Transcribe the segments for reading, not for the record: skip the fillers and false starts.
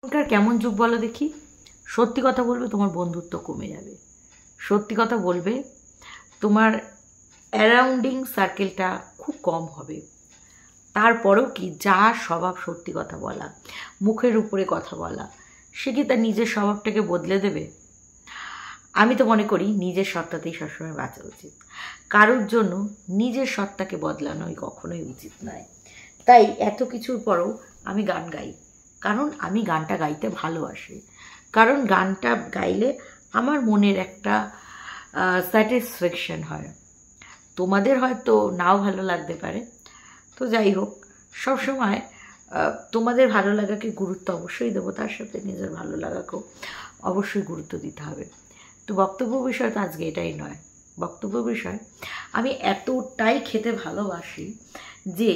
এখনকার কেমন যুগ বলো দেখি। সত্যি কথা বলবে তোমার বন্ধুত্ব কমে যাবে, সত্যি কথা বলবে তোমার অ্যারাউন্ডিং সার্কেলটা খুব কম হবে। তারপরেও কি যা স্বভাব, সত্যি কথা বলা, মুখের উপরে কথা বলা, সে কি তার নিজের স্বভাবটাকে বদলে দেবে? আমি তো মনে করি নিজের সত্তাতেই সবসময় বাঁচা উচিত, কারোর জন্য নিজের সত্তাকে বদলানোই কখনোই উচিত নয়। তাই এত কিছুর পরেও আমি গান গাই, কারণ আমি গানটা গাইতে ভালোবাসি, কারণ গানটা গাইলে আমার মনের একটা স্যাটিসফ্যাকশন হয়। তোমাদের হয়তো নাও ভালো লাগতে পারে, তো যাই হোক, সবসময় তোমাদের ভালো লাগাকে গুরুত্ব অবশ্যই দেবো, তার সাথে নিজের ভালো লাগাকেও অবশ্যই গুরুত্ব দিতে হবে। তো বক্তব্য বিষয় তো আজকে এটাই নয়। বক্তব্য বিষয়, আমি এতটাই খেতে ভালোবাসি যে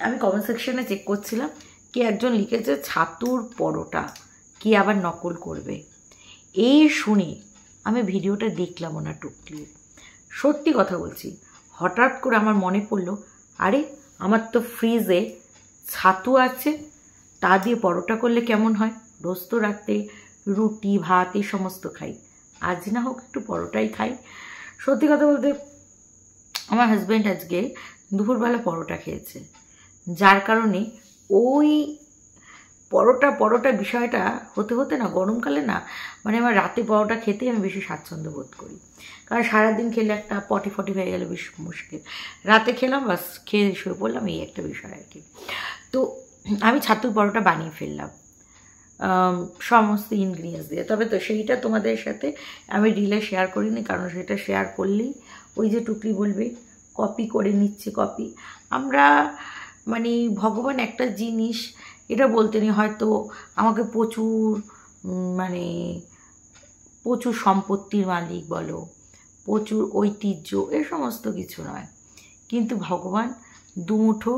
আমি কমেন্ট সেকশনে চেক করছিলাম, কি একজন লিখেছে ছাতুর পরোটা কি আবার নকল করবে। এই শুনে আমি ভিডিওটা দেখলাম ওনার টুকলি। সত্যি কথা বলছি, হঠাৎ করে আমার মনে পড়লো, আরে আমার তো ফ্রিজে ছাতু আছে, তা দিয়ে পরোটা করলে কেমন হয়। রোজ তো রাতে রুটি ভাত এই সমস্ত খাই, আজ না হোক একটু পরোটাই খাই। সত্যি কথা বলতে আমার হাজব্যান্ড আজকে দুপুরবেলা পরোটা খেয়েছে, যার কারণে ওই পরোটা বিষয়টা হতে হতে না, গরমকালে না, মানে আমার রাতে পরোটা খেতে আমি বেশি স্বাচ্ছন্দ্য বোধ করি, কারণ সারাদিন খেলে একটা পটি হয়ে গেলে বেশ মুশকিল। রাতে খেলাম, বাস খেয়ে শুয়ে পড়লাম, এই একটা বিষয় আর কি। তো আমি ছাতুর পরোটা বানিয়ে ফেললাম সমস্ত ইনগ্রিডিয়েন্টস দিয়ে, তবে তো সেইটা তোমাদের সাথে আমি রিলে শেয়ার করিনি, কারণ সেটা শেয়ার করলেই ওই যে টুকলি বলবে কপি করে নিচ্ছে কপি। আমরা মানে ভগবান একটা জিনিস এটা বলতে নেই, হয়তো আমাকে প্রচুর মানে প্রচুর সম্পত্তির মালিক বলো, প্রচুর ঐতিহ্য, এ সমস্ত কিছু নয়, কিন্তু ভগবান দুমুঠো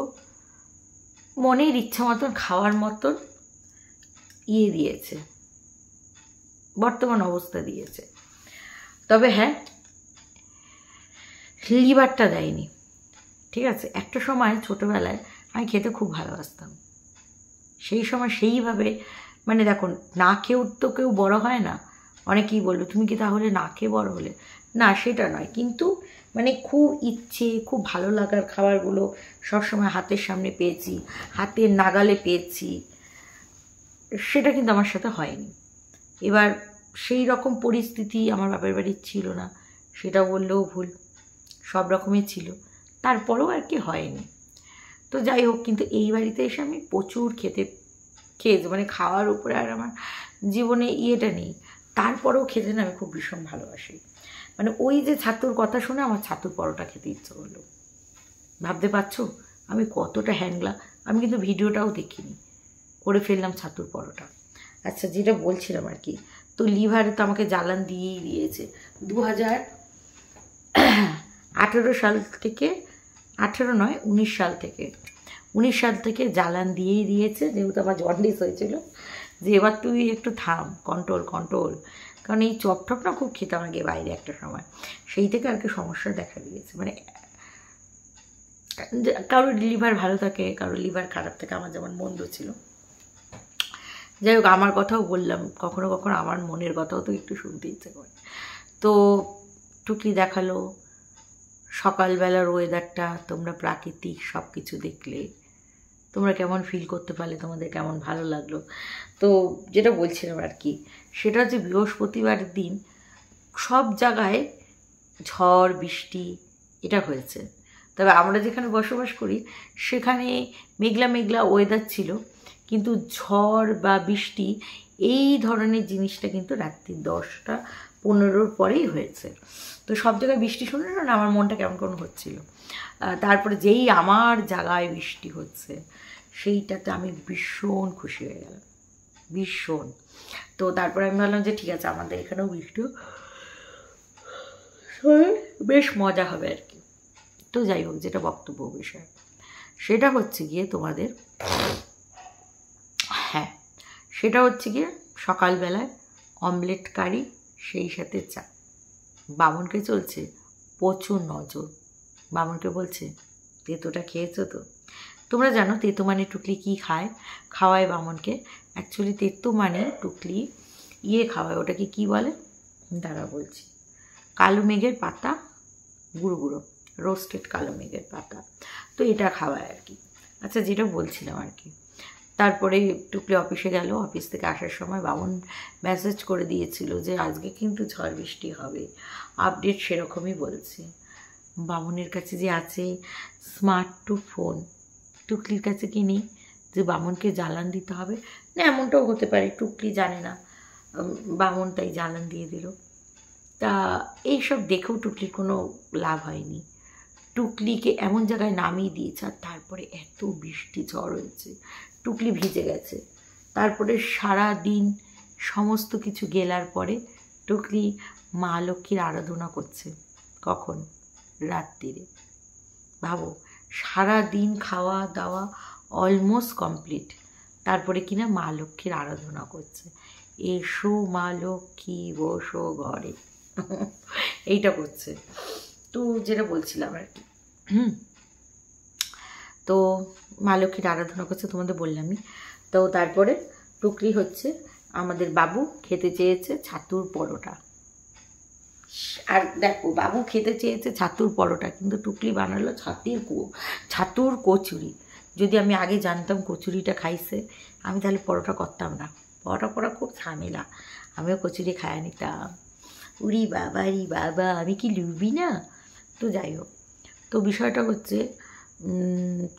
মনের ইচ্ছা মতন খাওয়ার মতন দিয়েছে, বর্তমান অবস্থা দিয়েছে। তবে হ্যাঁ, লিভারটা দেয়নি, ঠিক আছে। একটা সময় ছোটোবেলায় আমি খেতে খুব ভালোবাসতাম, সেই সময় সেইভাবে মানে দেখো, না খেয়েও তো কেউ বড় হয় না। অনেকেই বলবে তুমি কি তাহলে না খেয়ে বড় হলে? না, সেটা নয়, কিন্তু মানে খুব ইচ্ছে, খুব ভালো লাগার খাবারগুলো সবসময় হাতের সামনে পেয়েছি, হাতের নাগালে পেয়েছি, সেটা কিন্তু আমার সাথে হয়নি। এবার সেই রকম পরিস্থিতি আমার বাপের বাড়ির ছিল না, সেটা বললেও ভুল, সব রকমই ছিল, তারপরেও আর কি হয়নি। তো যাই হোক, কিন্তু এই বাড়িতে এসে আমি প্রচুর খেয়েছি, মানে খাওয়ার উপরে আর আমার জীবনে ইয়েটা নেই, তারপরেও খেতে না আমি খুব ভীষণ ভালোবাসি। মানে ওই যে ছাতুর কথা শুনে আমার ছাতুর পরোটা খেতে ইচ্ছে করলো। ভাবতে পারছো আমি কতটা হ্যাংলা? আমি কিন্তু ভিডিওটাও দেখিনি, করে ফেললাম ছাতুর পরোটা। আচ্ছা, যেটা বলছিলাম আর কি, তো লিভারে তো আমাকে জ্বালান দিয়েই দিয়েছে 2018 সাল থেকে, 18 নয় 19 সাল থেকে, 19 সাল থেকে জ্বালান দিয়েই দিয়েছে, যেহেতু আমার জন্ডিস হয়েছিল, যে এবার তুই একটু থাম, কন্ট্রোল, কারণ এই চপ না খুব খেতাম আগে বাইরে একটা সময়, সেই থেকে আর কি সমস্যা দেখা দিয়েছে। মানে কারোর লিভার ভালো থাকে, কারোর লিভার খারাপ থাকে, আমার যেমন মন্দ ছিল। যাই হোক, আমার কথাও বললাম, কখনো কখনো আমার মনের কথাও তো একটু শুনতে ইচ্ছে করে। তো টুকলি দেখালো সকালবেলার ওয়েদারটা, তোমরা প্রাকৃতিক সব কিছু দেখলে তোমরা কেমন ফিল করতে পারলে, তোমাদের কেমন ভালো লাগলো। তো যেটা বলছিলাম আর কি, সেটা হচ্ছে বৃহস্পতিবার দিন সব জায়গায় ঝড় বৃষ্টি এটা হয়েছে, তবে আমরা যেখানে বসবাস করি সেখানে মেঘলা মেঘলা ওয়েদার ছিল, কিন্তু ঝড় বা বৃষ্টি এই ধরনের জিনিসটা কিন্তু রাত্রি 10টা 15 পরেই হয়েছে। তো সব জায়গায় বৃষ্টি শুনে না আমার মনটা কেমন কেমন হচ্ছিল। তারপরে যেই আমার জায়গায় বৃষ্টি হচ্ছে সেইটাতে আমি ভীষণ খুশি হয়ে গেলাম, ভীষণ। তো তারপরে আমি ভাবলাম যে ঠিক আছে, আমাদের এখানেও বৃষ্টিও বেশ মজা হবে আর কি। তো যাই হোক, যেটা বক্তব্য বিষয় সেটা হচ্ছে গিয়ে তোমাদের, হ্যাঁ, সেটা হচ্ছে গিয়ে সকালবেলায় অমলেট কারি, সেই সাথে চা। বামনকে চলছে প্রচুর নজর, বামনকে বলছে তেতোটা খেয়েছো তো? তোমরা জানো তেতো মানে টুকলি কি খায়, খাওয়ায় বামনকে। অ্যাকচুয়ালি তেতো মানে টুকলি খাওয়ায়, ওটাকে কি বলে দাঁড়া বলছি, কালো মেঘের পাতা, গুঁড়ো গুঁড়ো রোস্টেড কালো মেঘের পাতা, তো এটা খাওয়ায় আর কি। আচ্ছা, যেটা বলছিলাম আর কি, তারপরে টুকলি অফিসে গেল। অফিস থেকে আসার সময় বামন মেসেজ করে দিয়েছিল যে আজকে কিন্তু ঝড় বৃষ্টি হবে, আপডেট সেরকমই বলছে। বামনের কাছে যে আছে স্মার্ট টু ফোন, টুকলির কাছে কি নেই যে বামনকে জ্বালান দিতে হবে? না, এমনটাও হতে পারে টুকলি জানে না, বামন তাই জ্বালান দিয়ে দিল। তা এইসব দেখেও টুকলির কোনো লাভ হয়নি। টুকলিকে এমন জায়গায় নামিয়ে দিয়েছে, আর তারপরে এত বৃষ্টি ঝড় হয়েছে, টুকলি ভিজে গেছে। তারপরে সারা দিন সমস্ত কিছু গেলার পরে টুকলি মা লক্ষ্মীর আরাধনা করছে। কখন? রাত্রিরে। ভাবো, সারা দিন খাওয়া দাওয়া অলমোস্ট কমপ্লিট, তারপরে কিনা মা লক্ষ্মীর আরাধনা করছে, এসো মা লক্ষ্মী বসো ঘরে, এইটা করছে। তো যেটা বলছিলাম আর কি, তো মা লক্ষ্মীর আরাধনা করছে তোমাদের বললামই। তো তারপরে টুকলি হচ্ছে আমাদের বাবু খেতে চেয়েছে ছাতুর পরোটা। আর দেখো, বাবু খেতে চেয়েছে ছাতুর পরোটা, কিন্তু টুকলি বানালো ছাতুর কচুরি। যদি আমি আগে জানতাম কচুরিটা খাইছে, আমি তাহলে পরোটা করতাম না। পরোটা করা খুব ঝামেলা, আমিও কচুরি খায়া নিতাম। উরি বাবা রি বাবা, আমি কি লুবি না? তো যাই হোক, তো বিষয়টা হচ্ছে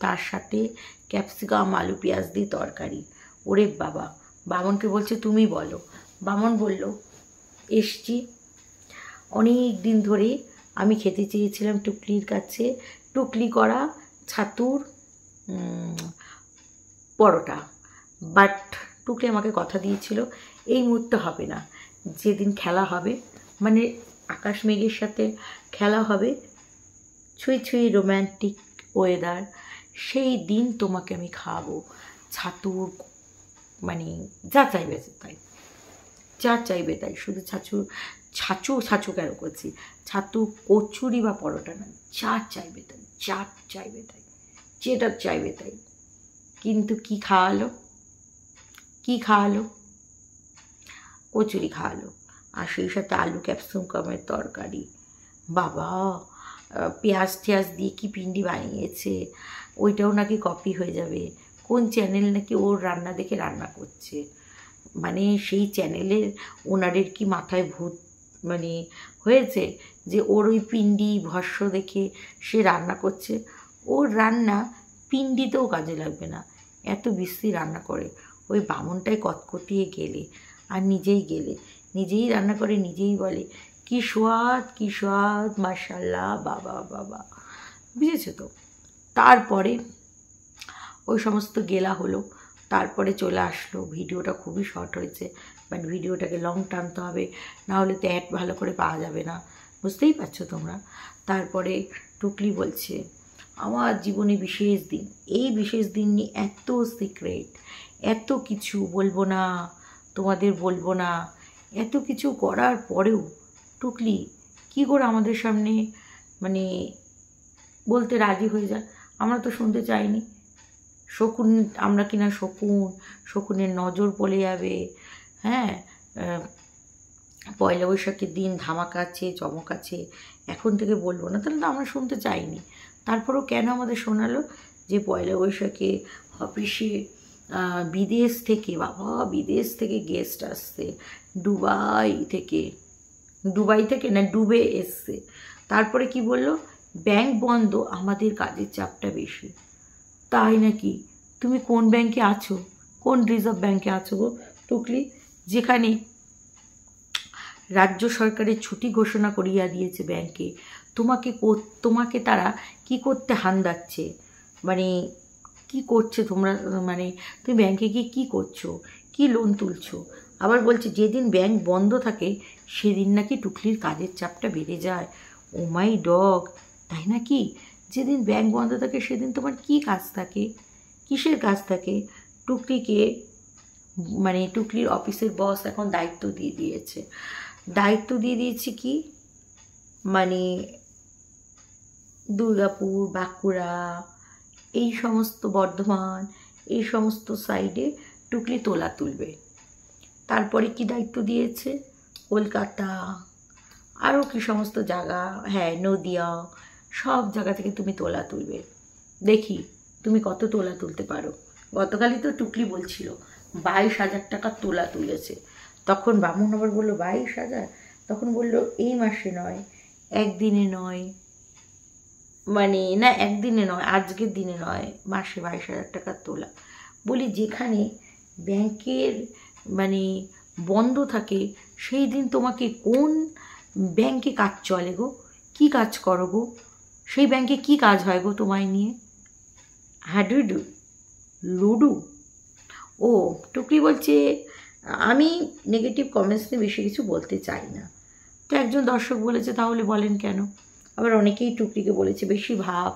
তার সাথে ক্যাপসিকাম আলু পেঁয়াজ দিয়ে তরকারি। ওরে বাবা, বামনকে বলছে তুমি বলো। বামন বলল, এসছি, অনেক দিন ধরে আমি খেতে চেয়েছিলাম টুকলির কাছে টুকলি করা ছাতুর পরোটা, বাট টুকলি আমাকে কথা দিয়েছিল এই মুহূর্তে হবে না, যেদিন খেলা হবে, মানে আকাশ মেঘের সাথে খেলা হবে, ছুঁই ছুঁই রোম্যান্টিক ওয়েদার, সেই দিন তোমাকে আমি খাওয়াবো ছাতুর, মানে যা চাইবে তাই, যা চাইবে তাই, শুধু ছাচু কেন করছি, ছাতু কচুরি বা পরোটা না, যা চাইবে তাই, যা চাইবে তাই, যেটা চাইবে তাই। কিন্তু কি খাওয়ালো? কচুরি খাওয়ালো, আর সেই সাথে আলু ক্যাপসিকামের তরকারি। বাবা, পেঁয়াজ টেয়াজ দিয়ে কি পিন্ডি বানিয়েছে, ওইটাও নাকি কপি হয়ে যাবে। কোন চ্যানেল নাকি ওর রান্না দেখে রান্না করছে, মানে সেই চ্যানেলের ওনারের কি মাথায় ভূত মানে হয়েছে যে ওর ওই পিন্ডি ভস্য দেখে সে রান্না করছে? ওর রান্না পিন্ডিতেও কাজে লাগবে না, এত বিশ্রী রান্না করে। ওই বামনটাই কটকটিয়ে গেলে, আর নিজেই রান্না করে, নিজেই বলে কি স্বাদ মাশাআল্লাহ, বাবা বাবা, বুঝেছো তো? তারপরে ওই সমস্ত গেলা হলো, তারপরে চলে আসলো। ভিডিওটা খুবই শর্ট হয়েছে, বাট ভিডিওটাকে লং টানতে হবে, না হলে তো অ্যাড ভালো করে পাওয়া যাবে না, বুঝতেই পারছো তোমরা। তারপরে টুকলি বলছে আমার জীবনে বিশেষ দিন, এই বিশেষ দিন নিয়ে এত সিক্রেট, এত কিছু বলবো না, তোমাদের বলবো না, এত কিছু করার পরেও টুকলি কী করে আমাদের সামনে মানে বলতে রাজি হয়ে যায়? আমরা তো শুনতে চাইনি। শকুন, আমরা কিনা শকুনের নজর পড়ে যাবে, হ্যাঁ, পয়লা বৈশাখের দিন ধামাকা আছে, চমক আছে, এখন থেকে বলবো না, তাহলে তো আমরা শুনতে চাইনি। তারপরেও কেন আমাদের শোনালো যে পয়লা বৈশাখে অফিসে বিদেশ থেকে গেস্ট আসছে, দুবাই থেকে না ডুবে এসছে। তারপরে কি বললো, ব্যাংক বন্ধ, আমাদের কাজের চাপটা বেশি। তাই নাকি? তুমি কোন ব্যাংকে আছো? কোন রিজার্ভ ব্যাংকে আছো গো টুকলি, যেখানে রাজ্য সরকারের ছুটি ঘোষণা করিয়া দিয়েছে ব্যাংকে? তোমাকে তারা কি করতে হান্দাচ্ছে, মানে কি করছে তোমরা, মানে তুমি ব্যাংকে গিয়ে কী করছো, কি লোন তুলছো? আবার বলছে যেদিন ব্যাংক বন্ধ থাকে সেদিন নাকি টুকলির কাজের চাপটা বেড়ে যায়। ও মাই ডগ, তাই নাকি? যেদিন ব্যাংক বন্ধ থাকে সেদিন তোমার কি কাজ থাকে, কিসের কাজ থাকে? টুকলিকে মানে টুকলির অফিসের বস এখন দায়িত্ব দিয়ে দিয়েছে কি, মানে দুর্গাপুর, বাঁকুড়া, এই সমস্ত বর্ধমান, এই সমস্ত সাইডে টুকলি তোলা তুলবে। তারপরে কি দায়িত্ব দিয়েছে, কলকাতা, আরও কি সমস্ত জায়গা, হ্যাঁ নদিয়া, সব জায়গা থেকে তুমি তোলা তুলবে। দেখি তুমি কত তোলা তুলতে পারো। গতকালই তো টুকলি বলছিল 22,000 টাকা তোলা তুলেছে। তখন বামুন আবার বললো 22,000, তখন বললো এই মাসে নয়, একদিনে নয়, মানে না একদিনে নয়, আজকের দিনে নয়, মাসে 22,000 টাকা তোলা। বলি যেখানে ব্যাংকের মানে বন্ধ থাকে সেই দিন তোমাকে কোন ব্যাংকে কাজ চলে গো, কি কাজ করো গো, সেই ব্যাংকে কি কাজ হয় গো তোমায় নিয়ে? হাডুডু লুডু। ও টুকলি বলছে আমি নেগেটিভ কমেন্টস নিয়ে বেশি কিছু বলতে চাই না। তো একজন দর্শক বলেছে তাহলে বলেন কেন। আবার অনেকেই টুকলিকে বলেছে বেশি ভাব।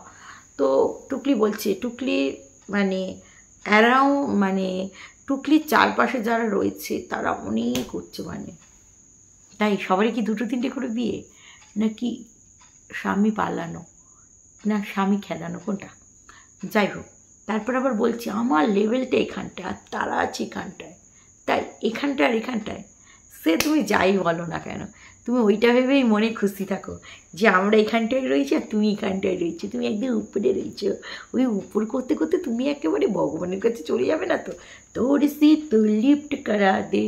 তো টুকলি বলছে টুকলি মানে মানে টুকলির চারপাশে যারা রয়েছে তারা অনেক হচ্ছে, মানে তাই সবারই কি 2-3টে করে বিয়ে, নাকি স্বামী পালানো, না স্বামী খেলানো, কোনটা? যাই হোক, তারপর আবার বলছি আমার লেভেলটা এখানটায় আর তারা আছে এখানটায়, তাই এখানটায় আর এখানটায় সে তুমি যাই বলো না কেন, তুমি ওইটা ভেবেই মনে খুশি থাকো যে আমরা এখানটায় রয়েছি আর তুমি এখানটায় রয়েছো, তুমি একদম উপরে রয়েছো। ওই উপর করতে করতে তুমি একেবারে ভগবানের কাছে চলে যাবে না তো? তোর সি তো লিফট করা দে,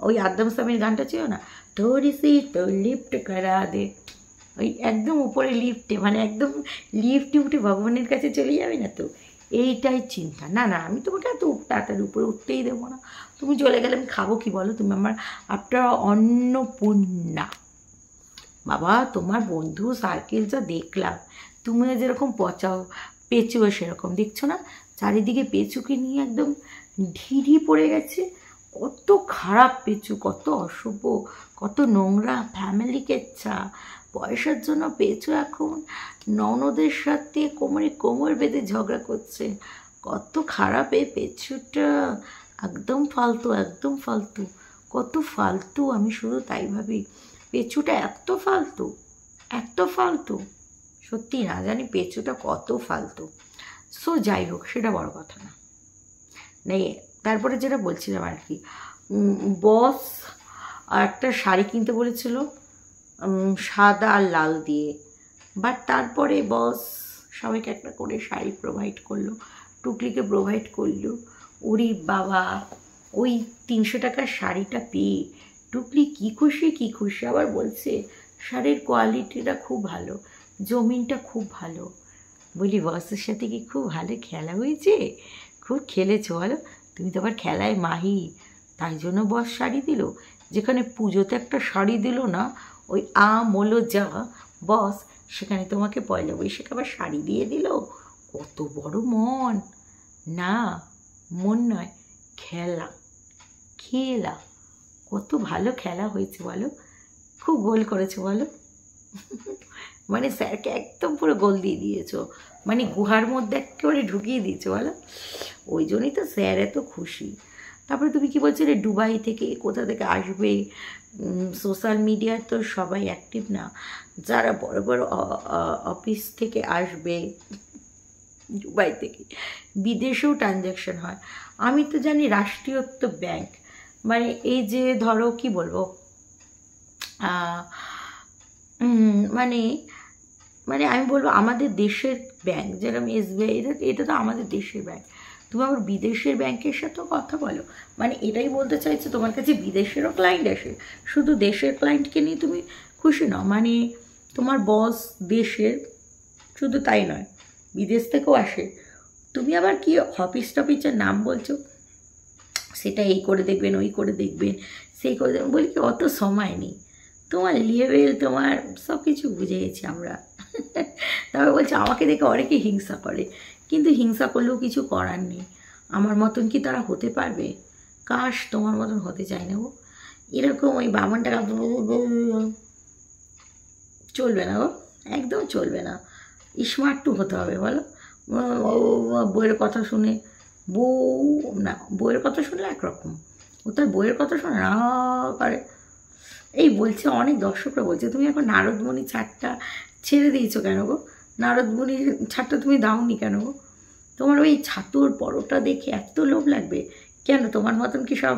ওই আদম সামির গানটা ছিল না, তোর সি তো লিফট করা দে, ওই একদম উপরে লিফটে, মানে একদম লিফটে উঠে ভগবানের কাছে চলে যাবে না তো? এইটাই চিন্তা। না না আমি তোমাকে এত তাড়াতাড়ি উপরে উঠতেই দেবো না, তুমি চলে গেলে আমি খাবো কি বলো? তুমি আমার আফটার অন্নপূর্ণা বাবা, তোমার বন্ধু সার্কেল যা দেখলাম, তুমিও যেরকম পচাও পেঁচুও সেরকম, দেখছো না চারিদিকে পেঁচুকে নিয়ে একদম ঢিঢি পড়ে গেছে। কত খারাপ পেঁচু, কত অশুভ, কত নোংরা, ফ্যামিলি কেচ্ছা, পয়সার জন্য পেঁচু এখন ননদের সাথে কোমরে কোমর বেঁধে ঝগড়া করছে। কত খারাপ এই পেঁচুটা, একদম ফালতু, একদম ফালতু, কত ফালতু। আমি শুধু তাই ভাবি পেঁচুটা এত ফালতু, এত ফালতু, সত্যি না জানি পেঁচুটা কত ফালতু। সো যাই হোক, সেটা বড় কথা না। নেই তারপরে যেটা বলছিলাম আর কি, বস একটা শাড়ি কিনতে বলেছিল সাদা আর লাল দিয়ে, বাট তারপরে বস সবাইকে একটা করে শাড়ি প্রোভাইড করলো, টুকলিকে প্রোভাইড করলো। ওরে বাবা, ওই 300 টাকার শাড়িটা পেয়ে টুকলি কী খুশি কী খুশি। আবার বলছে শাড়ির কোয়ালিটিটা খুব ভালো, জমিনটা খুব ভালো। বলি বসের সাথে কি খুব ভালো খেলা হয়েছে? খুব খেলেছো বলো, তুমি তো আবার খেলায় মাহি, তাই জন্য বস শাড়ি দিল। যেখানে পুজোতে একটা শাড়ি দিল না, ওই মোলো যা বস, সেখানে তোমাকে পয়লা বৈশাখে আবার শাড়ি দিয়ে দিল। কত বড় মন! না মন নয়, খেলা, খেলা, কত ভালো খেলা হয়েছে বলো, খুব গোল করেছো বলো। মানে স্যারকে একদম পুরো গোল দিয়ে দিয়েছো, মানে গুহার মধ্যে একেবারে ঢুকিয়ে দিয়েছো বলো। ওই জন্যই তো স্যার এত খুশি। তারপরে তুমি কি বলছিলে দুবাই থেকে কোথা থেকে আসবে, সোশ্যাল মিডিয়ায় তো সবাই অ্যাক্টিভ না, যারা বড় বড় অফিস থেকে আসবে দুবাই থেকে, বিদেশেও ট্রানজ্যাকশন হয়। আমি তো জানি রাষ্ট্রীয়ত্ব ব্যাংক, মানে এই যে ধরো কি বলবো, মানে মানে আমি বলবো আমাদের দেশের ব্যাংক যেরকম SBI, এটা তো আমাদের দেশের ব্যাংক। তুমি আবার বিদেশের ব্যাংকের সাথেও কথা বলো, মানে এটাই বলতে চাইছো তোমার কাছে বিদেশেরও ক্লায়েন্ট আসে, শুধু দেশের ক্লায়েন্টকে নিয়ে তুমি খুশি নও? মানে তোমার বস দেশের, শুধু তাই নয় বিদেশ থেকেও আসে। তুমি আবার কি অফিস টফিসের নাম বলছো, সেটা এই করে দেখবেন, ওই করে দেখবেন, সেই করে দেখবেন। বলি কি অত সময় নেই, তোমার লেভেল তোমার সব কিছু বুঝে গেছি আমরা। তবে বলছে আমাকে দেখে অনেকে হিংসা করে, কিন্তু হিংসা করলেও কিছু করার নেই। আমার মতন কি তারা হতে পারবে? কাশ তোমার মতন হতে চাই না গো। এরকম ওই বামন টাকা চলবে না গো, একদম চলবে না। স্মার্ট টু হতে হবে বলো। বইয়ের কথা শুনে বউ, না বইয়ের কথা শুনলে একরকম, ও তার বইয়ের কথা শোনে না করে। এই বলছে অনেক দর্শকরা বলছে তুমি এখন নারদমণি ছাড়টা ছেড়ে দিয়েছো কেন গো? নারদমুনির ছাড়টা তুমি দাওনি কেন? তোমার ওই ছাতুর পরোটা দেখে এত লোভ লাগবে কেন? তোমার মতন কি সব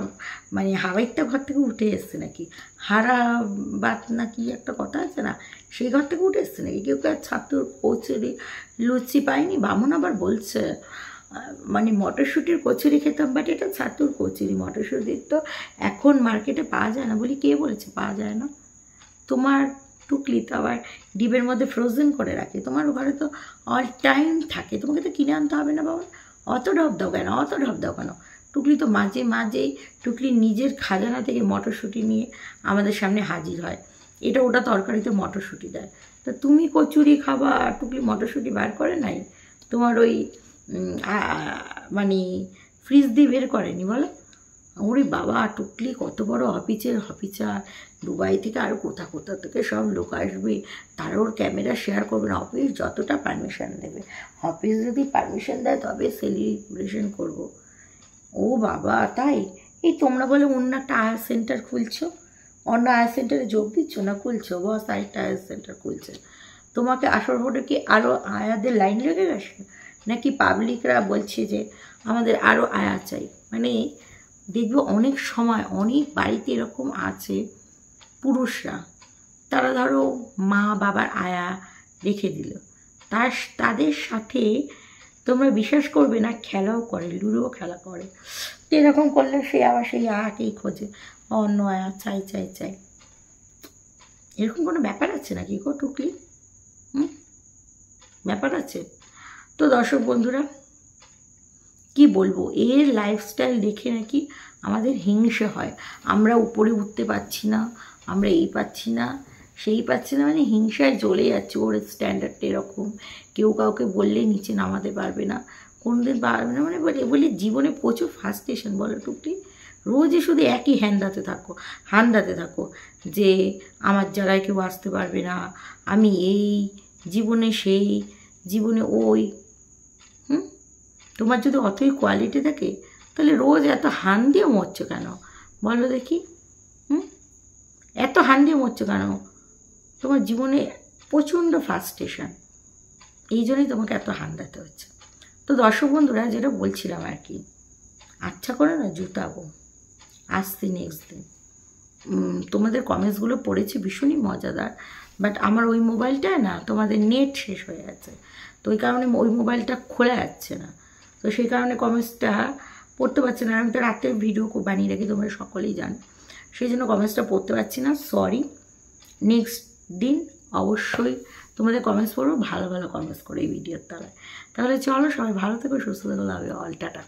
মানে হাওয়াইটা ঘর থেকে উঠে এসছে নাকি? হারা বাত না কি একটা কথা আছে না, সেই ঘর থেকে উঠে এসছে নাকি? কেউ ছাতুর কচুরি লুচি পায়নি? বামন আবার বলছে মানে মটরশুঁটির কচুরি খেতাম, বাট এটা ছাতুর কচুরি। মটরশুঁটির তো এখন মার্কেটে পাওয়া যায় না। বলি কে বলেছে পাওয়া যায় না? তোমার টুকলি তো আবার ডিবের মধ্যে ফ্রোজেন করে রাখে, তোমার ঘরে তো অল টাইম থাকে, তোমাকে তো কিনে আনতে হবে না বাবা। অত ঢপ দাও কেন? অত ঢপ দাও কেন? টুকলি তো মাঝে মাঝেই টুকলি নিজের খাজানা থেকে মটরশুঁটি নিয়ে আমাদের সামনে হাজির হয়, এটা ওটা তরকারিতে মটরশুঁটি দেয়। তা তুমি কচুরি খাবা, টুকলি মটরশুঁটি বার করে নাই? তোমার ওই মানে ফ্রিজ দিয়ে বের করেনি বলো? ওরে বাবা, টুকলি কত বড় অফিসার, দুবাই থেকে আর কোথা থেকে সব লোক আসবে, তারা ওর ক্যামেরা শেয়ার করবে না। অফিস যতটা পারমিশন দেবে, অফিস যদি পারমিশন দেয় তবে সেলিব্রেশন করব। ও বাবা, তাই? এই তোমরা বলে অন্য একটা আয়ার সেন্টার খুলছো, অন্য আয়ার সেন্টারে যোগ দিচ্ছ না খুলছো? বস আরেকটা আয়ার সেন্টার খুলছে, তোমাকে আসল ভোটে কি আরও আয়াদের লাইন লেগে গেছে নাকি? পাবলিকরা বলছে যে আমাদের আরও আয়া চাই। মানে দেখবে অনেক সময় অনেক বাড়িতে এরকম আছে পুরুষরা, তারা ধরো মা বাবার আয়া রেখে দিল, তাদের সাথে তোমরা বিশ্বাস করবে না খেলাও করে, লুডোও খেলা করে। তো এরকম করলে সে আবার সেই আয়াকেই খোঁজে, অন্য আয়া চাই চাই চাই। এরকম কোনো ব্যাপার আছে নাকি গো টুকলি? ব্যাপার আছে? তো দর্শক বন্ধুরা কি বলবো, এর লাইফস্টাইল দেখে নাকি আমাদের হিংসে হয়। আমরা উপরে উঠতে পারছি না, আমরা এই পাচ্ছি না সেই পাচ্ছি না, মানে হিংসায় জ্বলে যাচ্ছে। ওর স্ট্যান্ডার্ডটা এরকম, কেউ কাউকে বললে নিচে নামাতে পারবে না, কোনদিন পারবে না। মানে বলে জীবনে প্রচুর ফার্স্টেশন বলো টুকলি। রোজই শুধু একই হান্দাতে থাকো যে আমার জায়গায় কেউ আসতে পারবে না, আমি এই জীবনে সেই, জীবনে ওই। তোমার যদি অতই কোয়ালিটি থাকে তাহলে রোজ এত হান দিয়ে মরছো কেন বলো দেখি? এত হান দিয়ে মরছো কেন? তোমার জীবনে প্রচণ্ড ফ্রাস্ট্রেশন, এই জন্যই তোমাকে এত হান্দাতে হচ্ছে। তো দর্শক বন্ধুরা যেটা বলছিলাম আর কি, আচ্ছা করে না জুতাবো আসছি নেক্সট দিন। তোমাদের কমেন্টসগুলো পড়েছি ভীষণই মজাদার, বাট আমার ওই মোবাইলটায় না তোমাদের নেট শেষ হয়ে গেছে, তো ওই কারণে ওই মোবাইলটা খোলা যাচ্ছে না, তো সেই কারণে কমেন্টসটা পড়তে পারছি না। আমি তো রাতে ভিডিও বানিয়ে রাখি, তোমরা সকলেই জানো, সেই জন্য কমেন্টসটা পড়তে পারছি না, সরি। নেক্সট দিন অবশ্যই তোমাদের কমেন্টস পড়বো, ভালো ভালো কমেন্টস করে এই ভিডিওর তলায়। তাহলে চলো সবাই ভালো থেকো, সুস্থ থেকো, লাভ ইউ অল, টাটা।